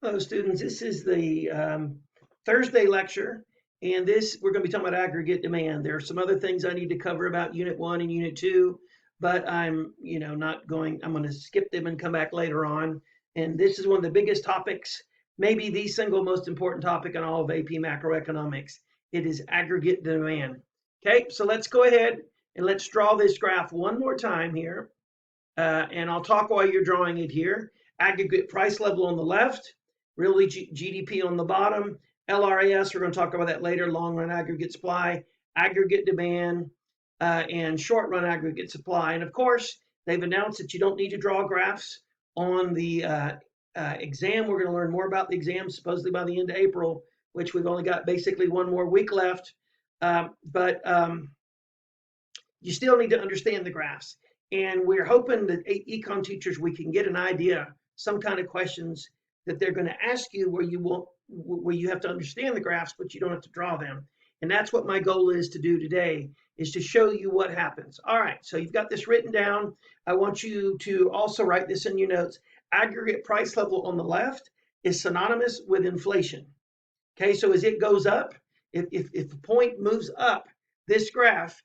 Hello, students. This is the Thursday lecture, and we're going to be talking about aggregate demand. There are some other things I need to cover about Unit 1 and Unit 2, but not going. I'm going to skip them and come back later on. And this is one of the biggest topics, maybe the single most important topic in all of AP macroeconomics. It is aggregate demand. Okay, so let's go ahead and let's draw this graph one more time here, and I'll talk while you're drawing it here. Aggregate price level on the left, really GDP on the bottom, LRAS, we're going to talk about that later, long run aggregate supply, aggregate demand, and short run aggregate supply. And of course, they've announced that you don't need to draw graphs on the exam. We're going to learn more about the exam supposedly by the end of April, which we've only got basically one more week left. But you still need to understand the graphs. And we're hoping that econ teachers, we can get an idea, some kind of questions that they're going to ask you where you have to understand the graphs, but you don't have to draw them. And that's what my goal is to do today, is to show you what happens. All right, so you've got this written down. I want you to also write this in your notes. Aggregate price level on the left is synonymous with inflation. Okay, so as it goes up, if the point moves up, this graph,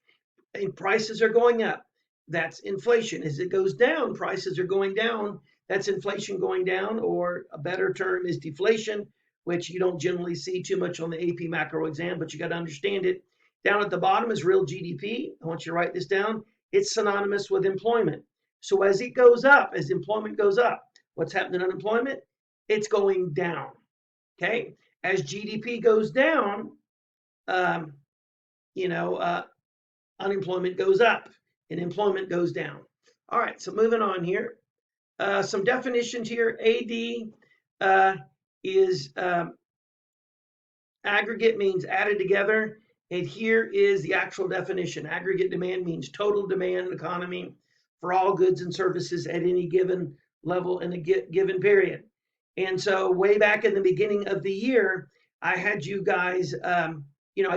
and prices are going up, that's inflation. As it goes down, prices are going down, that's inflation going down, or a better term is deflation, which you don't generally see too much on the AP macro exam, but you got to understand it. Down at the bottom is real GDP. I want you to write this down. It's synonymous with employment. So as it goes up, as employment goes up, what's happening in unemployment? It's going down. Okay. As GDP goes down, um, you know, unemployment goes up and employment goes down. All right, so moving on here. Some definitions here. AD is aggregate, means added together. And here is the actual definition. Aggregate demand means total demand in the economy for all goods and services at any given level in a given period. And so way back in the beginning of the year, I had you guys, I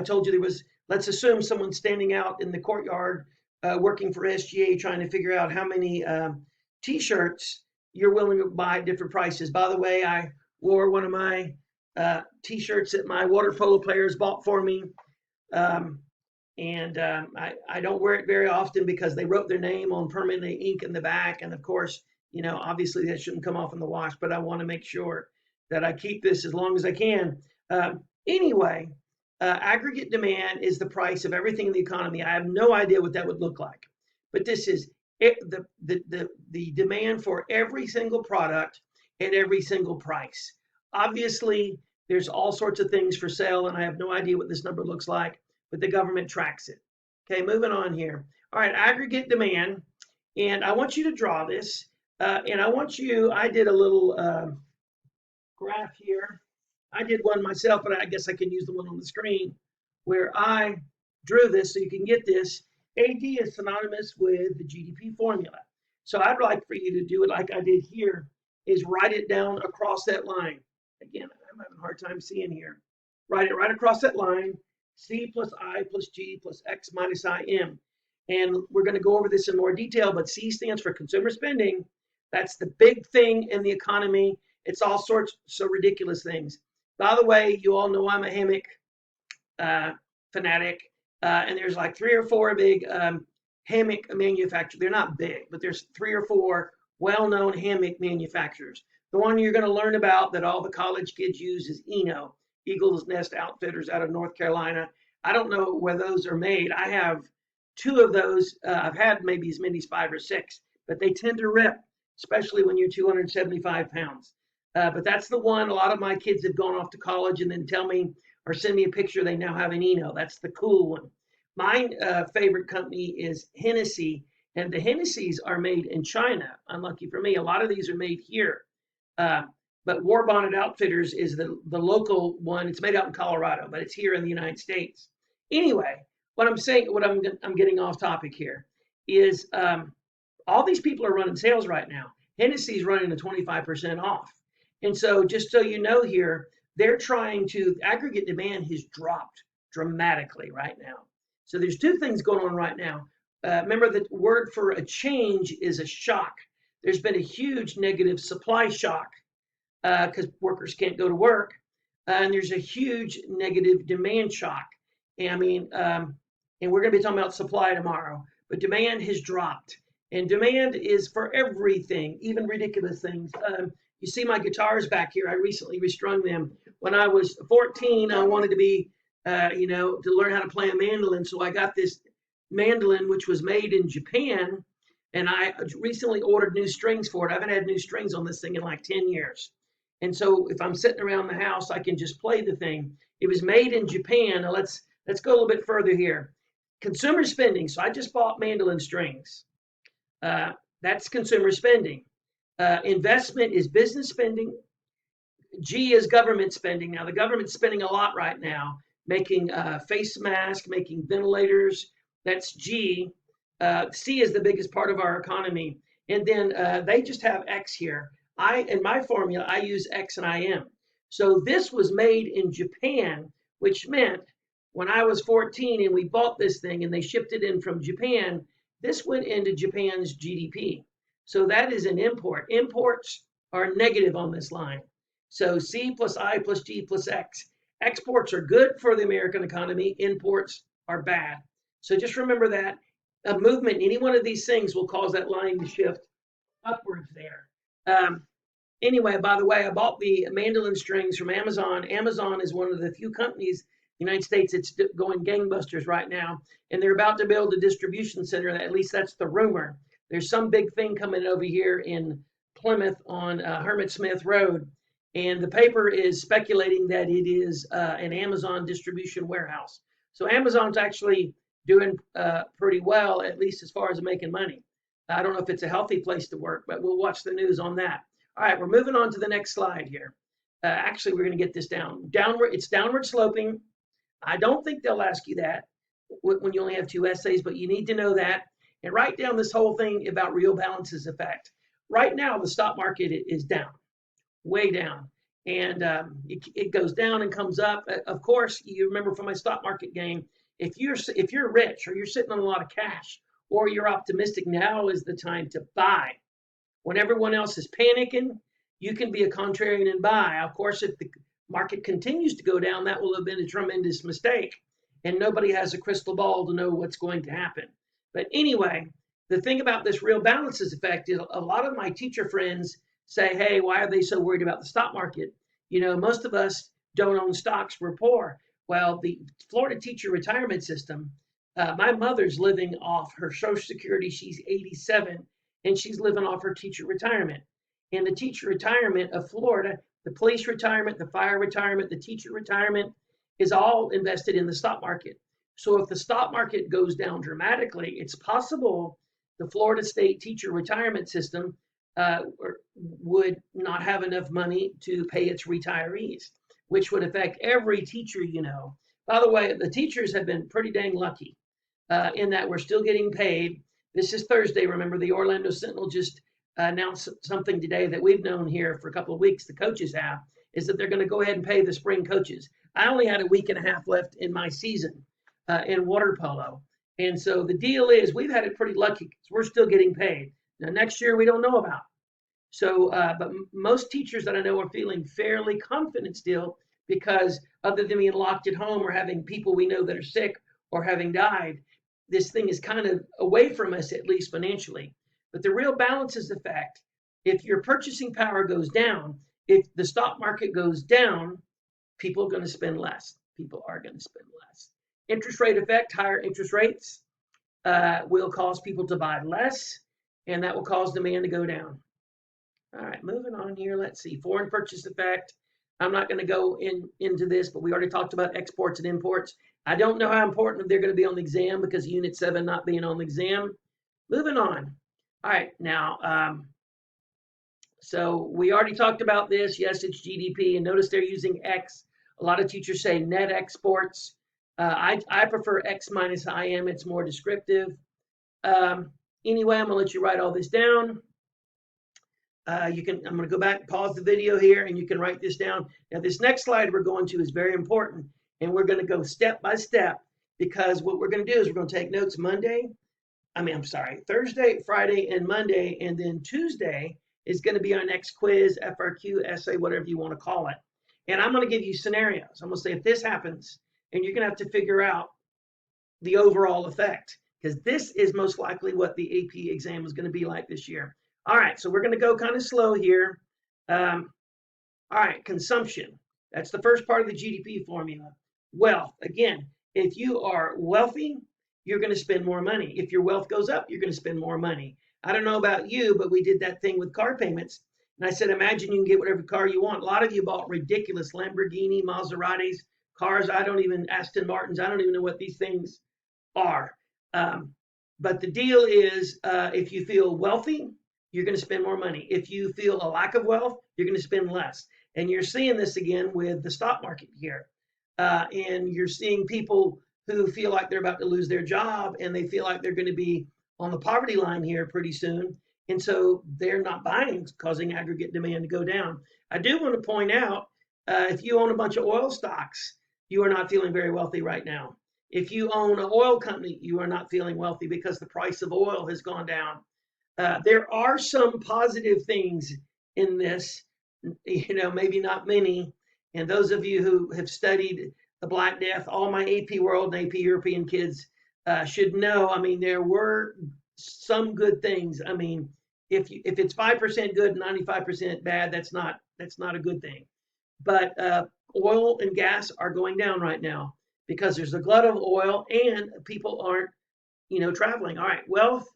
told you there was, let's assume someone's standing out in the courtyard working for SGA trying to figure out how many t-shirts you're willing to buy at different prices. By the way, I wore one of my t-shirts that my water polo players bought for me. I don't wear it very often because they wrote their name on permanent ink in the back. And of course, obviously that shouldn't come off in the wash, but I want to make sure that I keep this as long as I can. Anyway, aggregate demand is the price of everything in the economy. I have no idea what that would look like, but this is it, the demand for every single product at every single price. Obviously, there's all sorts of things for sale, and I have no idea what this number looks like, but the government tracks it. Okay, moving on here. All right, aggregate demand, and I want you to draw this, and I did a little graph here. I did one myself, but I guess I can use the one on the screen where I drew this so you can get this. AD is synonymous with the GDP formula. So I'd like for you to do it like I did here, is write it down across that line. Again, I'm having a hard time seeing here. Write it right across that line, C plus I plus G plus X minus IM. And we're going to go over this in more detail, but C stands for consumer spending. That's the big thing in the economy. It's all sorts of ridiculous things. By the way, you all know I'm a hammock fanatic, and there's like 3 or 4 big hammock manufacturers. They're not big, but there's 3 or 4 well-known hammock manufacturers. The one you're going to learn about that all the college kids use is Eno, Eagle's Nest Outfitters out of North Carolina. I don't know where those are made. I have 2 of those. I've had maybe as many as 5 or 6, but they tend to rip, especially when you're 275 pounds. But that's the one. A lot of my kids have gone off to college and then tell me or send me a picture they now have an Eno. That's the cool one. My favorite company is Hennessy, and the Hennessy's are made in China. Unlucky for me, a lot of these are made here. But War Bonnet Outfitters is the local one. It's made out in Colorado, but it's here in the United States. Anyway, I'm getting off topic here is all these people are running sales right now. Hennessy's running a 25% off. And so just so you know here, they're trying to, aggregate demand has dropped dramatically right now. So there's 2 things going on right now. Remember, the word for a change is a shock. There's been a huge negative supply shock because workers can't go to work. And there's a huge negative demand shock. I mean, and we're going to be talking about supply tomorrow, but demand has dropped. And demand is for everything, even ridiculous things. You see my guitars back here. I recently restrung them. When I was 14, I wanted to be, to learn how to play a mandolin. So I got this mandolin, which was made in Japan. And I recently ordered new strings for it. I haven't had new strings on this thing in like 10 years. And so if I'm sitting around the house, I can just play the thing. It was made in Japan. Now let's go a little bit further here. Consumer spending. So I just bought mandolin strings. That's consumer spending. Investment is business spending. G is government spending. Now the government's spending a lot right now, making face masks, making ventilators. That's G. C is the biggest part of our economy. And then they just have X here. In my formula, I use X and IM. So this was made in Japan, which meant when I was 14 and we bought this thing and they shipped it in from Japan, this went into Japan's GDP. So that is an import. Imports are negative on this line. So C plus I plus G plus X. Exports are good for the American economy. Imports are bad. So just remember that. A movement in any one of these things will cause that line to shift upwards there. Anyway, by the way, I bought the mandolin strings from Amazon. Amazon is one of the few companies in the United States that's going gangbusters right now, and they're about to build a distribution center. At least that's the rumor. There's some big thing coming over here in Plymouth on Hermit Smith Road, and the paper is speculating that it is an Amazon distribution warehouse. So Amazon's actually doing pretty well, at least as far as making money. I don't know if it's a healthy place to work, but we'll watch the news on that. All right, we're moving on to the next slide here. Actually, we're going to get this down. It's downward sloping. I don't think they'll ask you that when you only have 2 essays, but you need to know that. And write down this whole thing about real balances effect. Right now, the stock market is down, way down. And it goes down and comes up. Of course, you remember from my stock market game, if you're rich or you're sitting on a lot of cash or you're optimistic, now is the time to buy. When everyone else is panicking, you can be a contrarian and buy. Of course, if the market continues to go down, that will have been a tremendous mistake. And nobody has a crystal ball to know what's going to happen. But anyway, the thing about this real balances effect is a lot of my teacher friends say, hey, why are they so worried about the stock market? You know, most of us don't own stocks, we're poor. Well, the Florida teacher retirement system, my mother's living off her Social Security. She's 87, and she's living off her teacher retirement. And the teacher retirement of Florida, the police retirement, the fire retirement, the teacher retirement is all invested in the stock market. So if the stock market goes down dramatically, it's possible the Florida State teacher retirement system would not have enough money to pay its retirees, which would affect every teacher, you know. By the way, the teachers have been pretty dang lucky in that we're still getting paid. This is Thursday. Remember, the Orlando Sentinel just announced something today that we've known here for a couple of weeks, the coaches have, is that they're going to go ahead and pay the spring coaches. I only had a week and a half left in my season in water polo. And so the deal is we've had it pretty lucky because we're still getting paid. Now, next year, we don't know about. So, but most teachers that I know are feeling fairly confident still because other than being locked at home or having people we know that are sick or having died, this thing is kind of away from us, at least financially. But the real balances effect, if your purchasing power goes down, if the stock market goes down, people are going to spend less. People are going to spend less. Interest rate effect, higher interest rates will cause people to buy less, and that will cause demand to go down. All right, moving on here. Let's see. Foreign purchase effect. I'm not going to go into this, but we already talked about exports and imports. I don't know how important they're going to be on the exam because Unit 7 not being on the exam. Moving on. All right, now, so we already talked about this. Yes, it's GDP, and notice they're using X. A lot of teachers say net exports. I prefer X minus IM. It's more descriptive. Anyway, I'm going to let you write all this down. I'm going to go back, pause the video here, and you can write this down. Now, this next slide we're going to is very important, and we're going to go step by step because what we're going to do is we're going to take notes Thursday, Friday, and Monday, and then Tuesday, is going to be our next quiz, FRQ, essay, whatever you want to call it. And I'm going to give you scenarios. I'm going to say if this happens, and you're going to have to figure out the overall effect, because this is most likely what the AP exam is going to be like this year. All right, so we're going to go kind of slow here. All right, consumption. That's the first part of the GDP formula. Wealth. Again, if you are wealthy, you're going to spend more money. If your wealth goes up, you're going to spend more money. I don't know about you, but we did that thing with car payments. And I said, imagine you can get whatever car you want. A lot of you bought ridiculous Lamborghini, Maseratis, cars. Aston Martins. I don't even know what these things are. But the deal is, if you feel wealthy, you're going to spend more money. If you feel a lack of wealth, you're going to spend less. And you're seeing this again with the stock market here. And you're seeing people who feel like they're about to lose their job and they feel like they're going to be on the poverty line here pretty soon. And so they're not buying, causing aggregate demand to go down. I do want to point out, if you own a bunch of oil stocks, you are not feeling very wealthy right now. If you own an oil company, you are not feeling wealthy because the price of oil has gone down. There are some positive things in this, maybe not many. And those of you who have studied the Black Death, all my AP World and AP European kids should know. I mean, there were some good things. I mean, if it's 5% good and 95% bad, that's not a good thing. But oil and gas are going down right now because there's a glut of oil and people aren't, traveling. All right, wealth,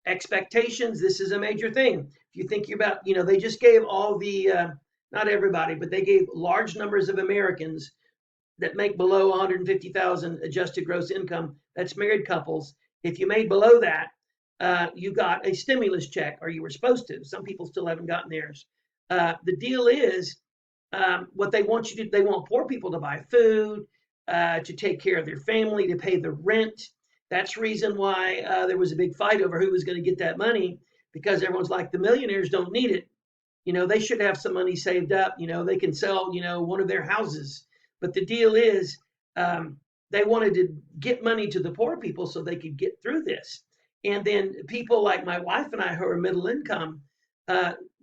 expectations. This is a major thing. If you think about, they just gave all the, not everybody, but they gave large numbers of Americans that make below 150,000 adjusted gross income. That's married couples. If you made below that, you got a stimulus check, or you were supposed to. Some people still haven't gotten theirs. The deal is, what they want you to, they want poor people to buy food, to take care of their family, to pay the rent. That's the reason why there was a big fight over who was going to get that money, because everyone's like, the millionaires don't need it. They should have some money saved up. They can sell, one of their houses. But the deal is, they wanted to get money to the poor people so they could get through this. And then people like my wife and I, who are middle income,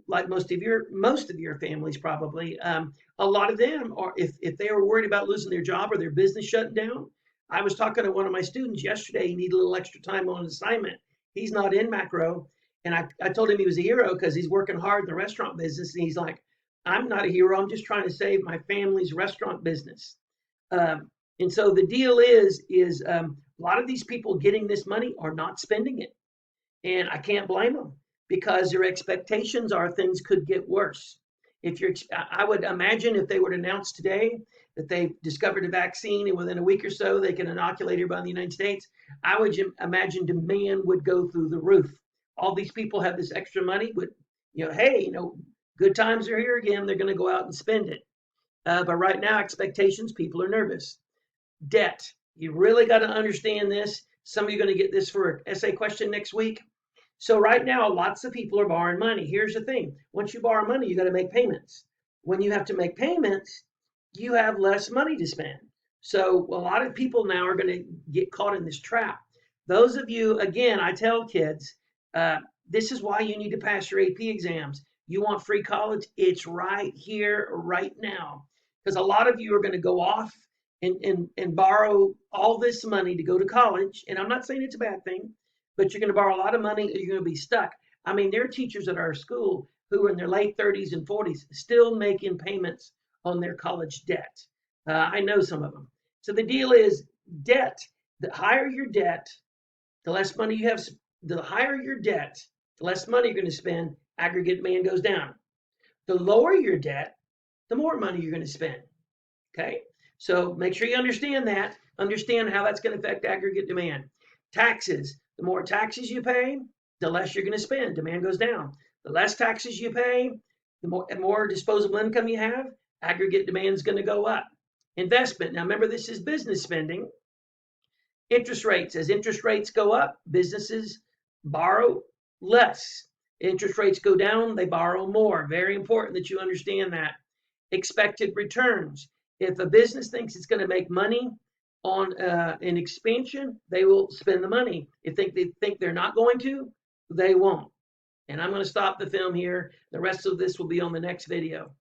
like most of your families probably, a lot of them are, if they were worried about losing their job or their business shutting down. I was talking to one of my students yesterday. He needed a little extra time on an assignment. He's not in macro. And I told him he was a hero because he's working hard in the restaurant business. And he's like, I'm not a hero. I'm just trying to save my family's restaurant business. And so the deal is a lot of these people getting this money are not spending it. And I can't blame them, because their expectations are things could get worse. I would imagine if they were to announce today that they've discovered a vaccine and within a week or so they can inoculate everybody in the United States, I would imagine demand would go through the roof. All these people have this extra money, but hey, good times are here again. They're going to go out and spend it. But right now, expectations, people are nervous. Debt. You really got to understand this. Some of you are going to get this for an essay question next week. So right now, lots of people are borrowing money. Here's the thing. Once you borrow money, you got to make payments. When you have to make payments, you have less money to spend. So a lot of people now are going to get caught in this trap. Those of you, again, I tell kids, this is why you need to pass your AP exams. You want free college? It's right here, right now. Because a lot of you are going to go off and borrow all this money to go to college. And I'm not saying it's a bad thing, but you're going to borrow a lot of money and you're going to be stuck. I mean, there are teachers at our school who are in their late 30s and 40s still making payments on their college debt. I know some of them. So the deal is debt. The higher your debt, the less money you have. The higher your debt, the less money you're going to spend. Aggregate demand goes down. The lower your debt, the more money you're going to spend. Okay? So make sure you understand that. Understand how that's going to affect aggregate demand. Taxes. The more taxes you pay, the less you're going to spend. Demand goes down. The less taxes you pay, the more disposable income you have, aggregate demand is going to go up. Investment. Now remember, this is business spending. Interest rates. As interest rates go up, businesses borrow less. Interest rates go down, they borrow more. Very important that you understand that. Expected returns. If a business thinks it's going to make money on an expansion, they will spend the money. If they think they're not going to, they won't. And I'm going to stop the film here. The rest of this will be on the next video.